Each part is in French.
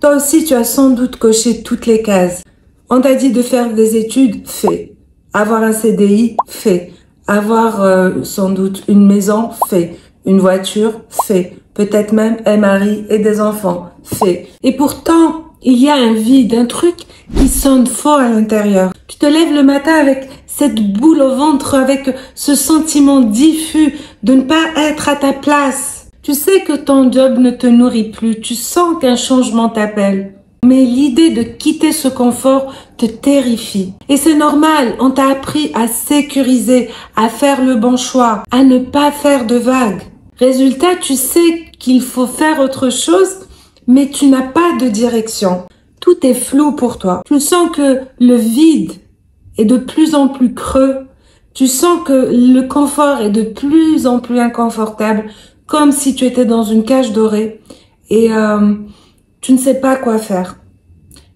Toi aussi, tu as sans doute coché toutes les cases. On t'a dit de faire des études, fais. Avoir un CDI, fais. Avoir sans doute une maison, fais. Une voiture, fais. Peut-être même un mari et des enfants, fais. Et pourtant, il y a un vide, un truc qui sonne fort à l'intérieur. Tu te lèves le matin avec cette boule au ventre, avec ce sentiment diffus de ne pas être à ta place. Tu sais que ton job ne te nourrit plus, tu sens qu'un changement t'appelle. Mais l'idée de quitter ce confort te terrifie. Et c'est normal, on t'a appris à sécuriser, à faire le bon choix, à ne pas faire de vagues. Résultat, tu sais qu'il faut faire autre chose, mais tu n'as pas de direction. Tout est flou pour toi. Tu sens que le vide est de plus en plus creux. Tu sens que le confort est de plus en plus inconfortable, comme si tu étais dans une cage dorée et tu ne sais pas quoi faire.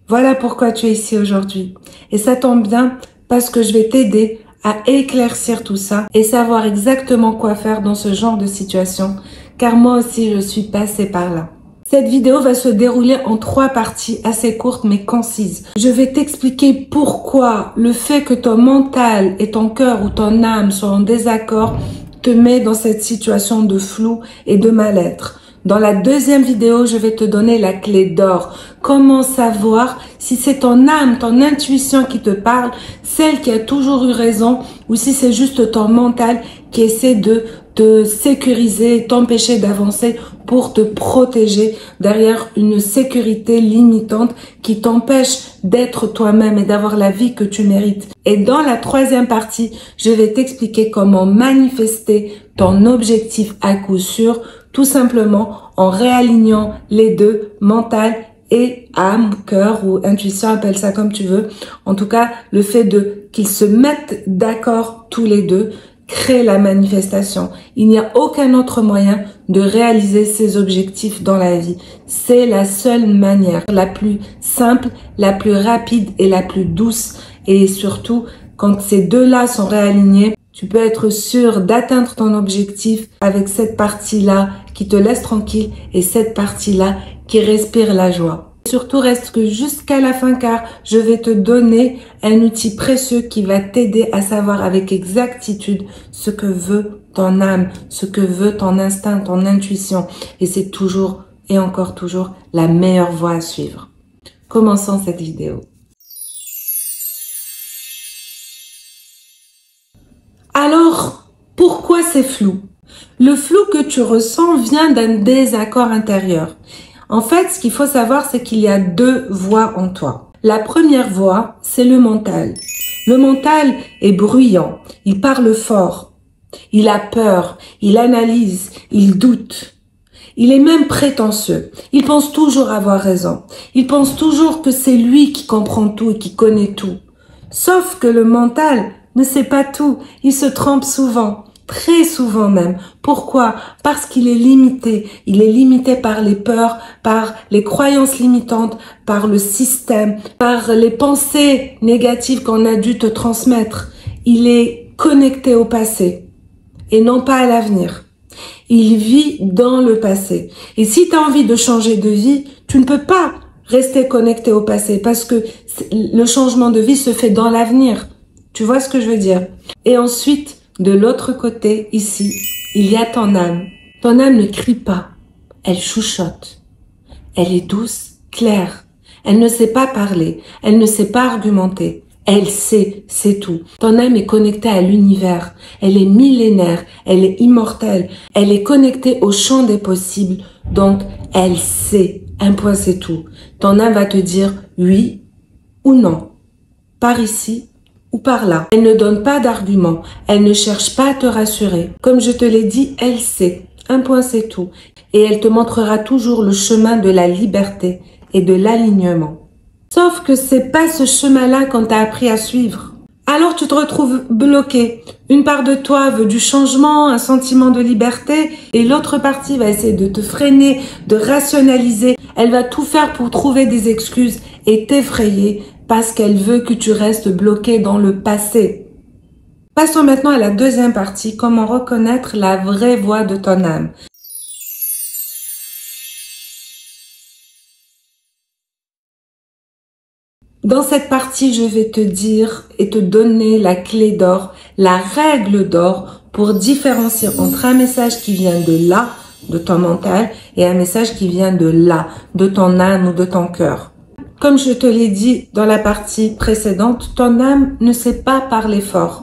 Voilà pourquoi tu es ici aujourd'hui. Et ça tombe bien parce que je vais t'aider à éclaircir tout ça et savoir exactement quoi faire dans ce genre de situation, car moi aussi je suis passée par là. Cette vidéo va se dérouler en 3 parties assez courtes mais concises. Je vais t'expliquer pourquoi le fait que ton mental et ton cœur ou ton âme soient en désaccord te met dans cette situation de flou et de mal-être. Dans la deuxième vidéo, je vais te donner la clé d'or. Comment savoir si c'est ton âme, ton intuition qui te parle, celle qui a toujours eu raison, ou si c'est juste ton mental qui essaie de te sécuriser, t'empêcher d'avancer pour te protéger derrière une sécurité limitante qui t'empêche d'être toi-même et d'avoir la vie que tu mérites. Et dans la troisième partie, je vais t'expliquer comment manifester ton objectif à coup sûr, tout simplement en réalignant les deux, mental et âme, cœur ou intuition, appelle ça comme tu veux. En tout cas, le fait qu'ils se mettent d'accord tous les deux crée la manifestation. Il n'y a aucun autre moyen de réaliser ses objectifs dans la vie. C'est la seule manière, la plus simple, la plus rapide et la plus douce. Et surtout, quand ces deux-là sont réalignés, tu peux être sûr d'atteindre ton objectif avec cette partie-là qui te laisse tranquille et cette partie-là qui respire la joie. Surtout, reste que jusqu'à la fin car je vais te donner un outil précieux qui va t'aider à savoir avec exactitude ce que veut ton âme, ce que veut ton instinct, ton intuition. Et c'est toujours et encore toujours la meilleure voie à suivre. Commençons cette vidéo. Alors, pourquoi c'est flou? Le flou que tu ressens vient d'un désaccord intérieur. En fait, ce qu'il faut savoir, c'est qu'il y a 2 voix en toi. La première voix, c'est le mental. Le mental est bruyant, il parle fort, il a peur, il analyse, il doute. Il est même prétentieux. Il pense toujours avoir raison. Il pense toujours que c'est lui qui comprend tout et qui connaît tout. Sauf que le mental ne sait pas tout. Il se trompe souvent. Très souvent même. Pourquoi? Parce qu'il est limité. Il est limité par les peurs, par les croyances limitantes, par le système, par les pensées négatives qu'on a dû te transmettre. Il est connecté au passé et non pas à l'avenir. Il vit dans le passé. Et si tu as envie de changer de vie, tu ne peux pas rester connecté au passé parce que le changement de vie se fait dans l'avenir. Tu vois ce que je veux dire? Et ensuite, de l'autre côté, ici, il y a ton âme. Ton âme ne crie pas, elle chuchote. Elle est douce, claire. Elle ne sait pas parler, elle ne sait pas argumenter. Elle sait, c'est tout. Ton âme est connectée à l'univers. Elle est millénaire, elle est immortelle. Elle est connectée au champ des possibles. Donc, elle sait. Un point, c'est tout. Ton âme va te dire oui ou non. Par ici ou par là. Elle ne donne pas d'argument. Elle ne cherche pas à te rassurer. Comme je te l'ai dit, elle sait. Un point, c'est tout. Et elle te montrera toujours le chemin de la liberté et de l'alignement. Sauf que c'est pas ce chemin-là qu'on t'a appris à suivre. Alors tu te retrouves bloqué. Une part de toi veut du changement, un sentiment de liberté, et l'autre partie va essayer de te freiner, de rationaliser. Elle va tout faire pour trouver des excuses et t'effrayer parce qu'elle veut que tu restes bloqué dans le passé. Passons maintenant à la deuxième partie, comment reconnaître la vraie voix de ton âme. Dans cette partie, je vais te dire et te donner la clé d'or, la règle d'or pour différencier entre un message qui vient de là, de ton mental, et un message qui vient de là, de ton âme ou de ton cœur. Comme je te l'ai dit dans la partie précédente, ton âme ne sait pas parler fort.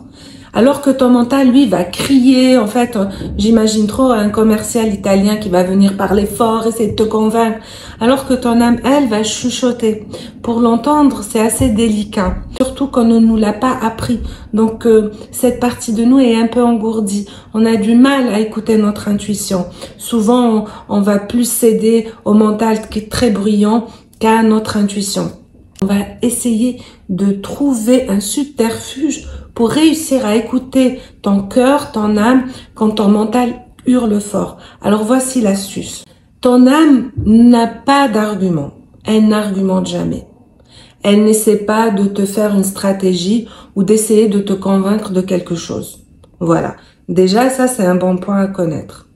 Alors que ton mental, lui, va crier. En fait, j'imagine trop un commercial italien qui va venir parler fort, essayer de te convaincre. Alors que ton âme, elle, va chuchoter. Pour l'entendre, c'est assez délicat. Surtout qu'on ne nous l'a pas appris. Donc, cette partie de nous est un peu engourdie. On a du mal à écouter notre intuition. Souvent, on va plus céder au mental qui est très bruyant qu'à notre intuition. On va essayer de trouver un subterfuge pour réussir à écouter ton cœur, ton âme, quand ton mental hurle fort. Alors voici l'astuce. Ton âme n'a pas d'argument. Elle n'argumente jamais. Elle n'essaie pas de te faire une stratégie ou d'essayer de te convaincre de quelque chose. Voilà. Déjà, ça, c'est un bon point à connaître.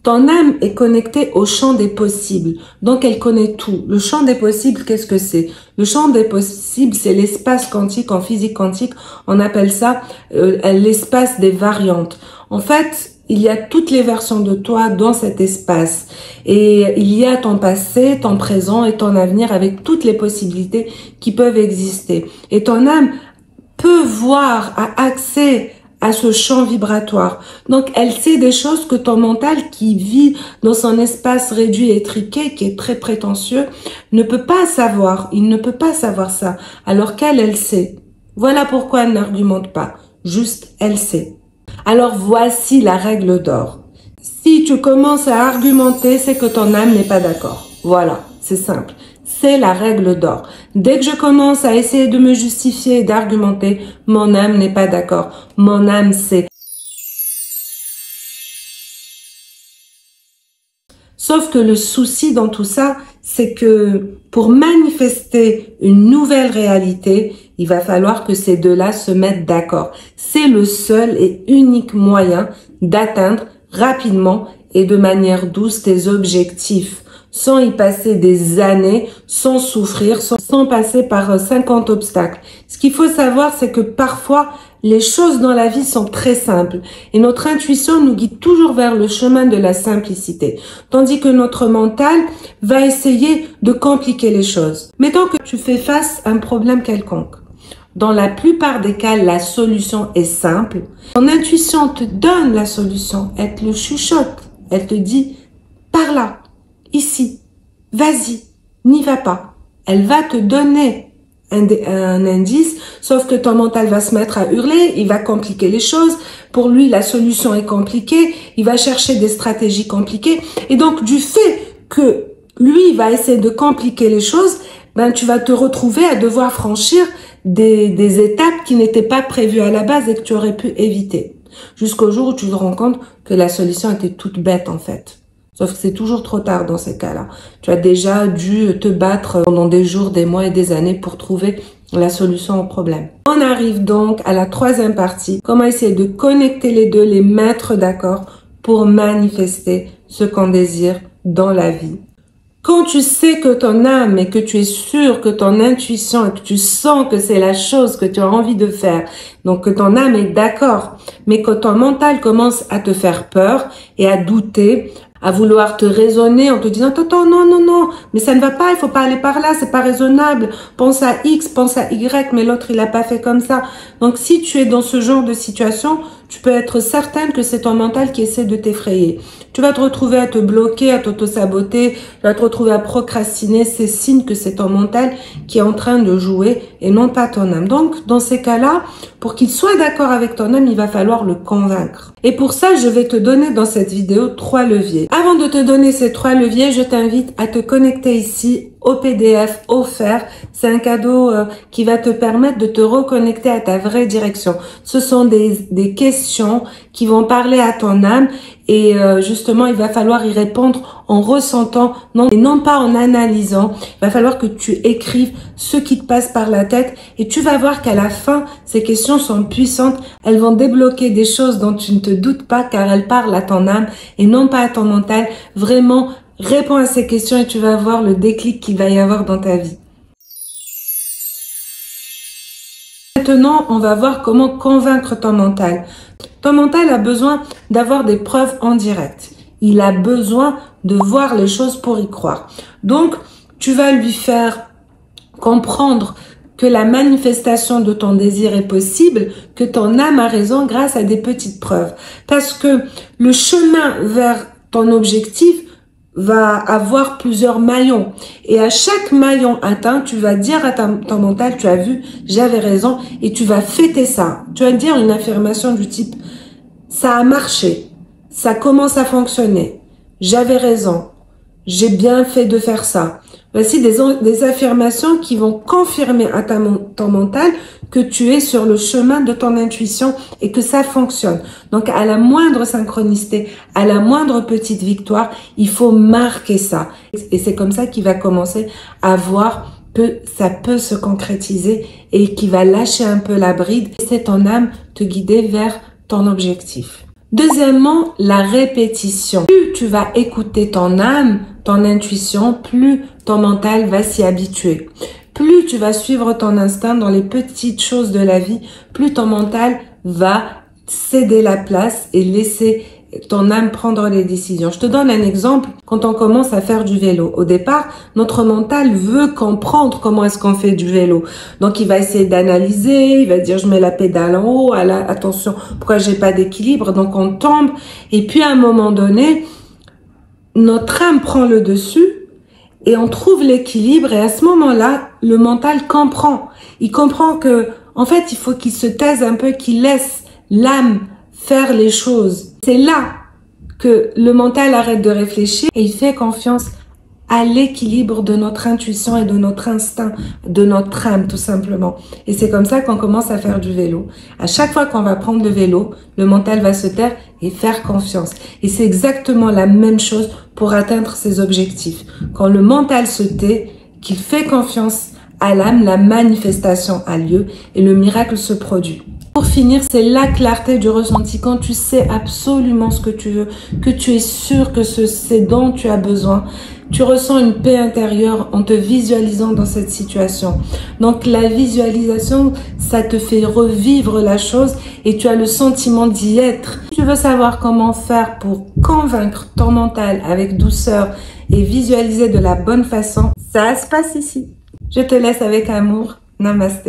Ton âme est connectée au champ des possibles, donc elle connaît tout. Le champ des possibles, qu'est-ce que c'est? Le champ des possibles, c'est l'espace quantique. En physique quantique, on appelle ça l'espace des variantes. En fait, il y a toutes les versions de toi dans cet espace. Et il y a ton passé, ton présent et ton avenir avec toutes les possibilités qui peuvent exister. Et ton âme peut voir, a accès à ce champ vibratoire. Donc, elle sait des choses que ton mental qui vit dans son espace réduit et étriqué, qui est très prétentieux, ne peut pas savoir. Il ne peut pas savoir ça. Alors qu'elle, elle sait. Voilà pourquoi elle n'argumente pas. Juste, elle sait. Alors, voici la règle d'or. Si tu commences à argumenter, c'est que ton âme n'est pas d'accord. Voilà, c'est simple. C'est la règle d'or. Dès que je commence à essayer de me justifier et d'argumenter, mon âme n'est pas d'accord. Mon âme sait. Sauf que le souci dans tout ça, c'est que pour manifester une nouvelle réalité, il va falloir que ces deux-là se mettent d'accord. C'est le seul et unique moyen d'atteindre rapidement et de manière douce tes objectifs, sans y passer des années, sans souffrir, sans passer par 50 obstacles. Ce qu'il faut savoir, c'est que parfois, les choses dans la vie sont très simples et notre intuition nous guide toujours vers le chemin de la simplicité, tandis que notre mental va essayer de compliquer les choses. Mettons que tu fais face à un problème quelconque. Dans la plupart des cas, la solution est simple. Ton intuition te donne la solution, elle te le chuchote, elle te dit « par là ». Ici, vas-y, n'y va pas. Elle va te donner un indice, sauf que ton mental va se mettre à hurler, il va compliquer les choses. Pour lui, la solution est compliquée, il va chercher des stratégies compliquées. Et donc, du fait que lui va essayer de compliquer les choses, ben, tu vas te retrouver à devoir franchir des étapes qui n'étaient pas prévues à la base et que tu aurais pu éviter. Jusqu'au jour où tu te rends compte que la solution était toute bête, en fait. Sauf que c'est toujours trop tard dans ces cas-là. Tu as déjà dû te battre pendant des jours, des mois et des années pour trouver la solution au problème. On arrive donc à la troisième partie. Comment essayer de connecter les deux, les mettre d'accord pour manifester ce qu'on désire dans la vie. Quand tu sais que ton âme et que tu es sûr que ton intuition et que tu sens que c'est la chose que tu as envie de faire, donc que ton âme est d'accord, mais que ton mental commence à te faire peur et à douter, à vouloir te raisonner en te disant « Attends, non, mais ça ne va pas, il faut pas aller par là, c'est pas raisonnable. Pense à X, pense à Y, mais l'autre, il a pas fait comme ça. » Donc, si tu es dans ce genre de situation, tu peux être certaine que c'est ton mental qui essaie de t'effrayer. Tu vas te retrouver à te bloquer, à t'auto-saboter, tu vas te retrouver à procrastiner. C'est signe que c'est ton mental qui est en train de jouer et non pas ton âme. Donc, dans ces cas-là, pour qu'il soit d'accord avec ton âme, il va falloir le convaincre. Et pour ça, je vais te donner dans cette vidéo 3 leviers. Avant de te donner ces 3 leviers, je t'invite à te connecter ici au PDF offert. C'est un cadeau qui va te permettre de te reconnecter à ta vraie direction. Ce sont des questions qui vont parler à ton âme et justement, il va falloir y répondre en ressentant, et non pas en analysant. Il va falloir que tu écrives ce qui te passe par la tête et tu vas voir qu'à la fin, ces questions sont puissantes. Elles vont débloquer des choses dont tu ne te doutes pas car elles parlent à ton âme et non pas à ton mental. Vraiment, réponds à ces questions et tu vas voir le déclic qu'il va y avoir dans ta vie. Maintenant, on va voir comment convaincre ton mental. Ton mental a besoin d'avoir des preuves en direct. Il a besoin de voir les choses pour y croire. Donc, tu vas lui faire comprendre que la manifestation de ton désir est possible, que ton âme a raison grâce à des petites preuves. Parce que le chemin vers ton objectif va avoir plusieurs maillons. Et à chaque maillon atteint, tu vas dire à ton mental, tu as vu, j'avais raison, et tu vas fêter ça. Tu vas dire une affirmation du type, ça a marché, ça commence à fonctionner, j'avais raison, j'ai bien fait de faire ça. Voici des affirmations qui vont confirmer à ton mental que tu es sur le chemin de ton intuition et que ça fonctionne. Donc, à la moindre synchronicité, à la moindre petite victoire, il faut marquer ça. Et c'est comme ça qu'il va commencer à voir que ça peut se concrétiser et qu'il va lâcher un peu la bride. C'est ton âme te guider vers ton objectif. Deuxièmement, la répétition. Plus tu vas écouter ton âme, ton intuition, plus ton mental va s'y habituer. Plus tu vas suivre ton instinct dans les petites choses de la vie, plus ton mental va céder la place et laisser ton âme prendre les décisions. Je te donne un exemple. Quand on commence à faire du vélo, au départ, notre mental veut comprendre comment est-ce qu'on fait du vélo. Donc, il va essayer d'analyser, il va dire, je mets la pédale en haut, attention, pourquoi j'ai pas d'équilibre? Donc, on tombe. Et puis, à un moment donné, notre âme prend le dessus et on trouve l'équilibre. Et à ce moment-là, le mental comprend. Il comprend que, en fait, il faut qu'il se taise un peu, qu'il laisse l'âme faire les choses. C'est là que le mental arrête de réfléchir et il fait confiance à l'équilibre de notre intuition et de notre instinct, de notre âme tout simplement. Et c'est comme ça qu'on commence à faire du vélo. À chaque fois qu'on va prendre le vélo, le mental va se taire et faire confiance. Et c'est exactement la même chose pour atteindre ses objectifs. Quand le mental se tait, qu'il fait confiance à l'âme, la manifestation a lieu et le miracle se produit. Pour finir, c'est la clarté du ressenti. Quand tu sais absolument ce que tu veux, que tu es sûr que c'est dont tu as besoin, tu ressens une paix intérieure en te visualisant dans cette situation. Donc la visualisation, ça te fait revivre la chose et tu as le sentiment d'y être. Si tu veux savoir comment faire pour convaincre ton mental avec douceur et visualiser de la bonne façon, ça se passe ici. Je te laisse avec amour. Namasté.